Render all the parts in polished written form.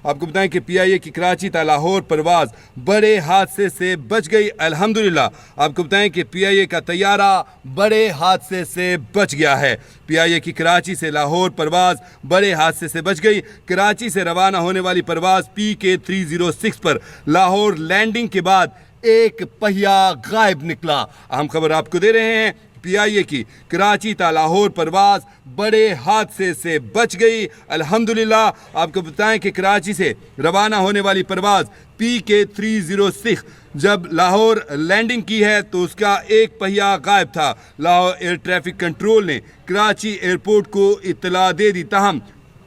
आपको बताएं कि पीआईए की कराची ता लाहौर परवाज बड़े हादसे से बच गई। अल्हम्दुलिल्लाह आपको बताएं कि पीआईए का तैयारा बड़े हादसे से बच गया है। पीआईए की कराची से लाहौर परवाज बड़े हादसे से बच गई। कराची से रवाना होने वाली परवाज PK306 पर लाहौर लैंडिंग के बाद एक पहिया गायब निकला। अहम खबर आपको दे रहे हैं, पीआईए की कराची ता लाहौर परवाज बड़े हादसे से बच गई। अल्हम्दुलिल्लाह आपको बताएं कि कराची से रवाना होने वाली परवाज PK306 जब लाहौर लैंडिंग की है तो उसका एक पहिया गायब था। लाहौर एयर ट्रैफिक कंट्रोल ने कराची एयरपोर्ट को इत्तला दे दी, ताहम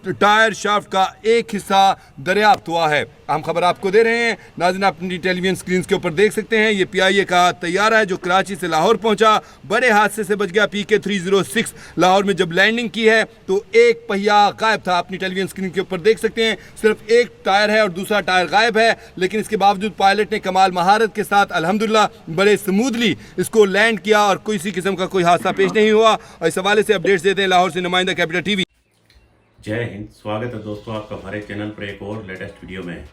टायर शाफ्ट का एक हिस्सा दरियाफ्त हुआ है। हम खबर आपको दे रहे हैं, नाज़रीन आप अपनी टेलीविजन स्क्रीन के ऊपर देख सकते हैं। ये पीआईए का तैयारा है जो कराची से लाहौर पहुंचा, बड़े हादसे से बच गया। PK306 लाहौर में जब लैंडिंग की है तो एक पहिया गायब था। अपनी टेलीविजन स्क्रीन के ऊपर देख सकते हैं, सिर्फ एक टायर है और दूसरा टायर गायब है, लेकिन इसके बावजूद पायलट ने कमाल महारत के साथ अल्हम्दुलिल्लाह बड़े स्मूथली इसको लैंड किया और किसी किस्म का कोई हादसा पेश नहीं हुआ। और इस हवाले से अपडेट्स देते हैं लाहौर से नुमाइंदा कैपिटल टीवी। जय हिंद, स्वागत है दोस्तों आपका हमारे चैनल पर एक और लेटेस्ट वीडियो में।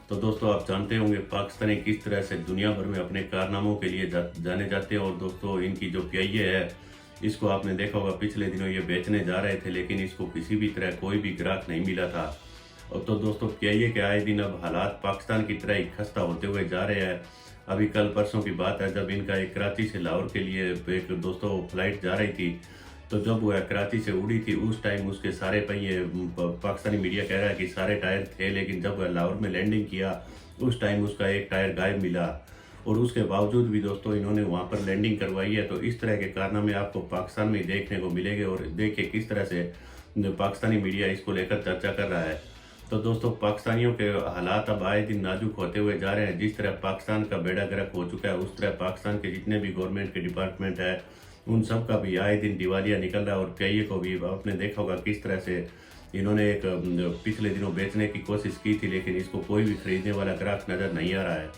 तो दोस्तों आप जानते होंगे पाकिस्तानी किस तरह से दुनिया भर में अपने कारनामों के लिए जाने जाते हैं। और दोस्तों इनकी जो पीआईए है इसको आपने देखा होगा, पिछले दिनों ये बेचने जा रहे थे लेकिन इसको किसी भी तरह कोई भी ग्राहक नहीं मिला था। और तो दोस्तों पीआईए के आए दिन अब हालात पाकिस्तान की तरह ही खस्ता होते हुए जा रहे हैं। अभी कल परसों की बात है जब इनका एक कराची से लाहौर के लिए एक दोस्तों फ्लाइट जा रही थी, तो जब वह कराची से उड़ी थी उस टाइम उसके सारे पहिए, पाकिस्तानी मीडिया कह रहा है कि सारे टायर थे, लेकिन जब वह लाहौर में लैंडिंग किया उस टाइम उसका एक टायर गायब मिला। और उसके बावजूद भी दोस्तों इन्होंने वहां पर लैंडिंग करवाई है। तो इस तरह के कारनामे आपको पाकिस्तान में देखने को मिलेंगे। और देखिए किस तरह से पाकिस्तानी मीडिया इसको लेकर चर्चा कर रहा है। तो दोस्तों पाकिस्तानियों के हालात अब आए दिन नाजुक होते हुए जा रहे हैं। जिस तरह पाकिस्तान का बेड़ा गर्क हो चुका है उस तरह पाकिस्तान के जितने भी गवर्नमेंट के डिपार्टमेंट है उन सब का भी आए दिन दिवालिया निकल रहा है। और पीआईए को भी आपने देखा होगा किस तरह से इन्होंने एक पिछले दिनों बेचने की कोशिश की थी, लेकिन इसको कोई भी खरीदने वाला ग्राहक नज़र नहीं आ रहा है।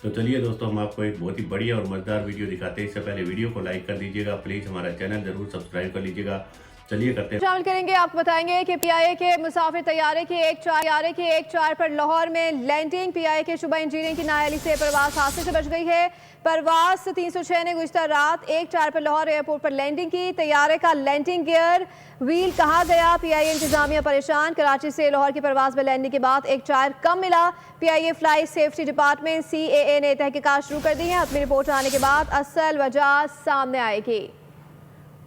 तो चलिए दोस्तों हम आपको एक बहुत ही बढ़िया और मज़ेदार वीडियो दिखाते हैं। इससे पहले वीडियो को लाइक कर दीजिएगा, प्लीज़ हमारा चैनल जरूर सब्सक्राइब कर लीजिएगा। चलिए करते हैं शामिल करेंगे। आपको बताएंगे कि पीआईए के मुसाफिर तैयारे की एक चार पर लाहौर में लैंडिंग। पीआईए के शुबा इंजीनियरिंग की नाअहली से परवाज हादसे से बच गई है। परवाज 306 ने गुज़िश्ता रात 1:04 पर लाहौर एयरपोर्ट पर लैंडिंग की। तैयारे का लैंडिंग गियर व्हील कहाँ गया, पीआईए इंतजामिया परेशान। कराची से लाहौर की परवाज में लैंडिंग के बाद एक टायर कम मिला। PIA flight safety department CAA ने तहकीकात शुरू कर दी है। अपनी रिपोर्ट आने के बाद असल वजह सामने आएगी।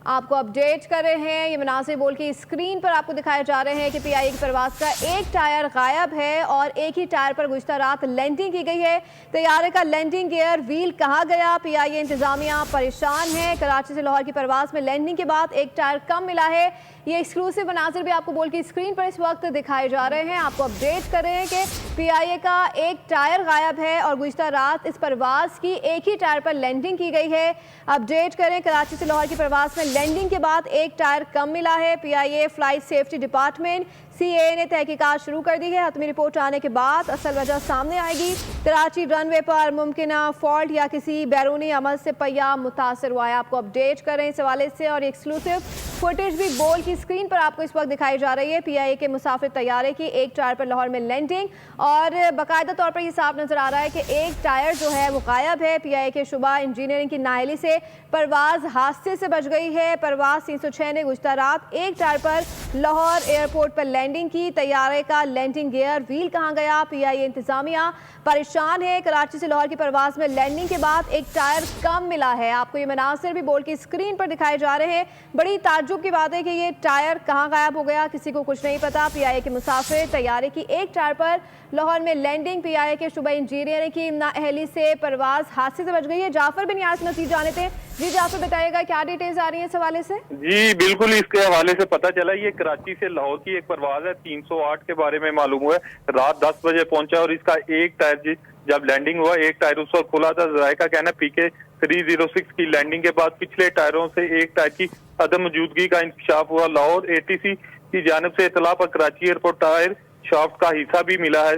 आपको अपडेट कर रहे हैं, ये मुनासिब बोल की स्क्रीन पर आपको दिखाए जा रहे हैं कि पीआईए की परवाज का एक टायर गायब है और एक ही टायर पर गुज़िश्ता रात लैंडिंग की गई है। तैयारे का लैंडिंग गियर व्हील कहाँ गया, पीआईए इंतजामिया परेशान है। कराची से लाहौर की परवाज में लैंडिंग के बाद एक टायर कम मिला है। ये एक्सक्लूसिव मनाजिर भी आपको बोल की स्क्रीन पर इस वक्त दिखाए जा रहे हैं। आपको अपडेट कर रहे हैं कि पीआईए का एक टायर गायब है और गुज़िश्ता रात इस परवाज की एक ही टायर पर लैंडिंग की गई है। अपडेट करें, कराची से लाहौर की परवाज में लैंडिंग के बाद एक टायर कम मिला है। PIA flight safety department CAA ने तहकीकात शुरू कर दी है। हतमी रिपोर्ट आने के बाद असल वजह सामने आएगी। कराची रनवे पर मुमकिन फॉल्ट या किसी बैरूनी अमल से पहिया मुतासर हुआ है। आपको अपडेट करें इस हवाले से और एक्सक्लूसिव फुटेज भी बोल की स्क्रीन पर आपको इस वक्त दिखाई जा रही है। पीआईए के मुसाफिर तैयारे की एक टायर पर लाहौर में लैंडिंग और बाकायदा तौर पर यह साफ नजर आ रहा है कि एक टायर जो है वो गायब है। पीआईए के शुबा इंजीनियरिंग की नाअहली से परवाज हादसे से बच गई है। परवाज 306 ने गुज़िश्ता रात एक टायर पर लाहौर एयरपोर्ट पर लैंडिंग की। तैयारे का लैंडिंग गियर व्हील कहाँ गया, पीआईए इंतजामिया परेशान है। कराची से लाहौर की परवाज में लैंडिंग के बाद एक टायर कम मिला है। आपको ये मनासिर भी बोल की स्क्रीन पर दिखाए जा रहे हैं। बड़ी ताज्जुब की बात है कि ये टायर कहाँ गायब हो गया, किसी को कुछ नहीं पता। पीआईए के मुसाफिर तैयारे की एक टायर पर लाहौर में लैंडिंग। पीआईए के शुबा इंजीनियरिंग की नाअहली से परवाज हादसे से बच गई है। जाफर बिन यास मसीह जाने थे। जी जाफर बताइएगा क्या डिटेल्स आ रही है इस हवाले से। जी बिल्कुल, इसके हवाले से पता चला ये कराची से लाहौर की एक परवाज है 308 के बारे में मालूम हुआ है। रात 10 बजे पहुंचा और इसका एक टायर जब लैंडिंग हुआ एक टायर उस वक्त खुला था। जायका कहना PK306 की लैंडिंग के बाद पिछले टायरों से एक टायर की अदम मौजूदगी का इंकशाफ हुआ। लाहौर ATC की जानिब से इतला पर कराची एयरपोर्ट टायर शाफ्ट का हिस्सा भी मिला है।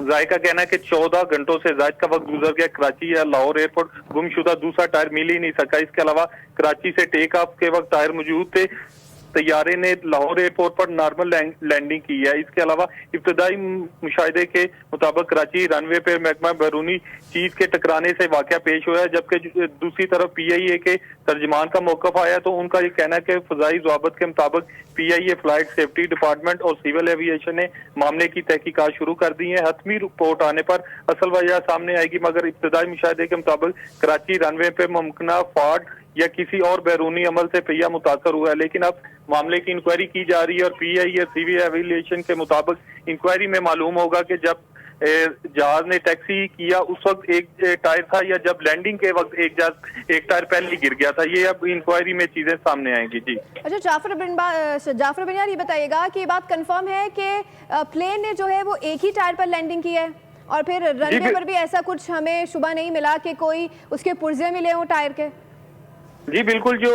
जायका कहना है कि 14 घंटों से जायद का वक्त गुजर गया। कराची या लाहौर एयरपोर्ट गुमशुदा दूसरा टायर मिल ही नहीं सका। इसके अलावा कराची से टेक ऑफ के वक्त टायर मौजूद थे तैयारे ने लाहौर एयरपोर्ट पर नॉर्मल लैंडिंग की है। इसके अलावा इब्तदाई मुशाहिदे के मुताबिक कराची रनवे पर महकमा बैरूनी चीज के टकराने से वाकया पेश हुआ है, जबकि दूसरी तरफ PIA के तर्जमान का मौकफ आया तो उनका ये कहना है कि फजाई ज़वाबत के मुताबिक PIA फ्लाइट सेफ्टी डिपार्टमेंट और सिविल एविएशन ने मामले की तहकीकात शुरू कर दी है। हतमी रिपोर्ट आने पर असल वजह सामने आएगी, मगर इब्तदाई मुशाहिदे के मुताबिक कराची रनवे पे मुमकिना फॉल्ट या किसी और बैरूनी अमल से पहिया मुतासर हुआ है। लेकिन अब मामले की इंक्वायरी की जा रही है और PIA सिविल एविएशन के मुताबिक इंक्वायरी में मालूम होगा कि जब जहाज ने टैक्सी किया उस वक्त एक टायर था या जब लैंडिंग के वक्त एक टायर पहले गिर गया था। ये अब इंक्वायरी में चीजें सामने आएंगी। जी अच्छा, जाफर बिन यार, ये बताइएगा कि ये बात कंफर्म है कि प्लेन ने जो है वो एक ही टायर पर लैंडिंग की है और फिर रनवे पर भी ऐसा कुछ हमें शुबा नहीं मिला कि कोई उसके पुर्जे मिले हों टायर के? जी बिल्कुल, जो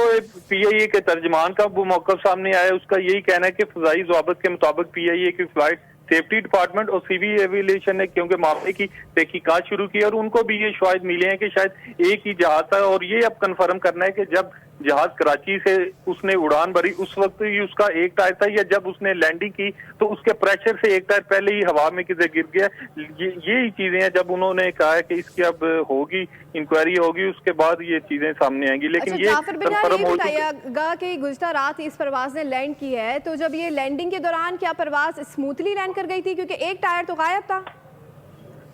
PIA के तर्जमान का वो मौकफ सामने आया है उसका यही कहना है कि फजाई ज़वाबत के मुताबिक PIA की फ्लाइट सेफ्टी डिपार्टमेंट और सिविल एविएशन ने क्योंकि मामले की तहकीकात शुरू की और उनको भी ये शवाहिद मिले हैं कि शायद एक ही जहाज था। और ये अब कंफर्म करना है कि जब जहाज कराची से उसने उड़ान भरी उस वक्त ही उसका एक टायर था या जब उसने लैंडिंग की तो उसके प्रेशर से एक टायर पहले ही हवा में किसे गिर गया। ये चीजें हैं, जब उन्होंने कहा है कि इसकी अब होगी इंक्वायरी होगी उसके बाद ये चीजें सामने आएंगी। लेकिन ये कंफर्म हो बताइएगा कि गुज़िश्ता रात इस परवाज ने लैंड की है, तो जब ये लैंडिंग के दौरान क्या परवाज स्मूथली लैंड कर गई थी, क्योंकि एक टायर तो गायब था?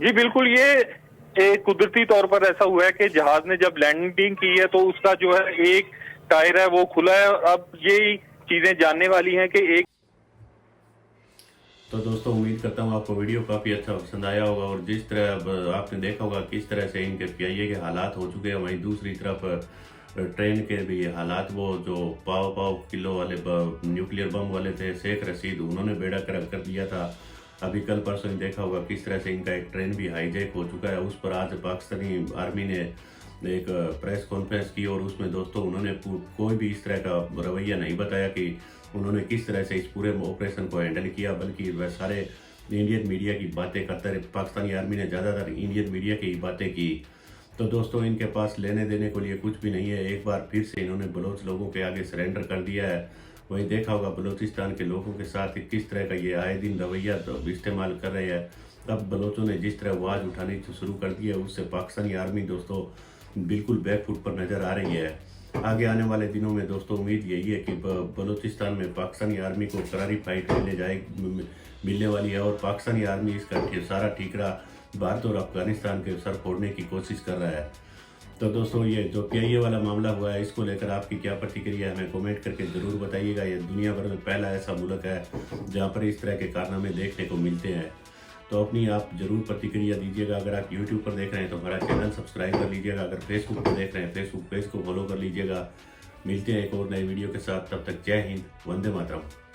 जी बिल्कुल, ये कुदरती तौर पर ऐसा हुआ है कि जहाज ने जब लैंडिंग की है तो उसका जो है एक टायर है वो खुला है। अब ये चीजें जानने वाली हैं कि एक तो दोस्तों उम्मीद करता हूँ आपको वीडियो काफ़ी अच्छा पसंद आया होगा और जिस तरह अब आपने देखा होगा किस तरह से इनके PIA के हालात हो चुके हैं, वहीं दूसरी तरफ ट्रेन के भी हालात, वो जो पाव किलो वाले न्यूक्लियर बम वाले थे शेख रशीद, उन्होंने बेड़ा गर्क कर दिया था। अभी कल परसों देखा होगा किस तरह से इनका एक ट्रेन भी हाईजैक हो चुका है। उस पर आज पाकिस्तानी आर्मी ने एक प्रेस कॉन्फ्रेंस की और उसमें दोस्तों उन्होंने कोई भी इस तरह का रवैया नहीं बताया कि उन्होंने किस तरह से इस पूरे ऑपरेशन को हैंडल किया, बल्कि वह सारे इंडियन मीडिया की बातें करते रहे। पाकिस्तानी आर्मी ने ज़्यादातर इंडियन मीडिया की बातें की। तो दोस्तों इनके पास लेने देने को लिए कुछ भी नहीं है। एक बार फिर से इन्होंने बलोच लोगों के आगे सरेंडर कर दिया है। वहीं देखा होगा बलूचिस्तान के लोगों के साथ किस तरह का ये आए दिन रवैया इस्तेमाल कर रहे हैं। अब बलोचों ने जिस तरह आवाज़ उठानी शुरू कर दी है उससे पाकिस्तानी आर्मी दोस्तों बिल्कुल बैकफुट पर नज़र आ रही है। आगे आने वाले दिनों में दोस्तों उम्मीद यही है कि बलूचिस्तान में पाकिस्तानी आर्मी को करारी फाइट मिलने वाली है और पाकिस्तानी आर्मी इसका सारा ठीकरा भारत और अफगानिस्तान के सर फोड़ने की कोशिश कर रहा है। तो दोस्तों ये जो PIA वाला मामला हुआ है इसको लेकर आपकी क्या प्रतिक्रिया है हमें कमेंट करके ज़रूर बताइएगा। ये दुनिया भर में पहला ऐसा मुल्क है जहाँ पर इस तरह के कारनामे देखने को मिलते हैं। तो अपनी आप जरूर प्रतिक्रिया दीजिएगा। अगर आप YouTube पर देख रहे हैं तो हमारा चैनल सब्सक्राइब कर लीजिएगा। अगर Facebook पर देख रहे हैं Facebook पेज को फॉलो कर लीजिएगा। मिलते हैं एक और नए वीडियो के साथ, तब तक जय हिंद, वंदे मातरम।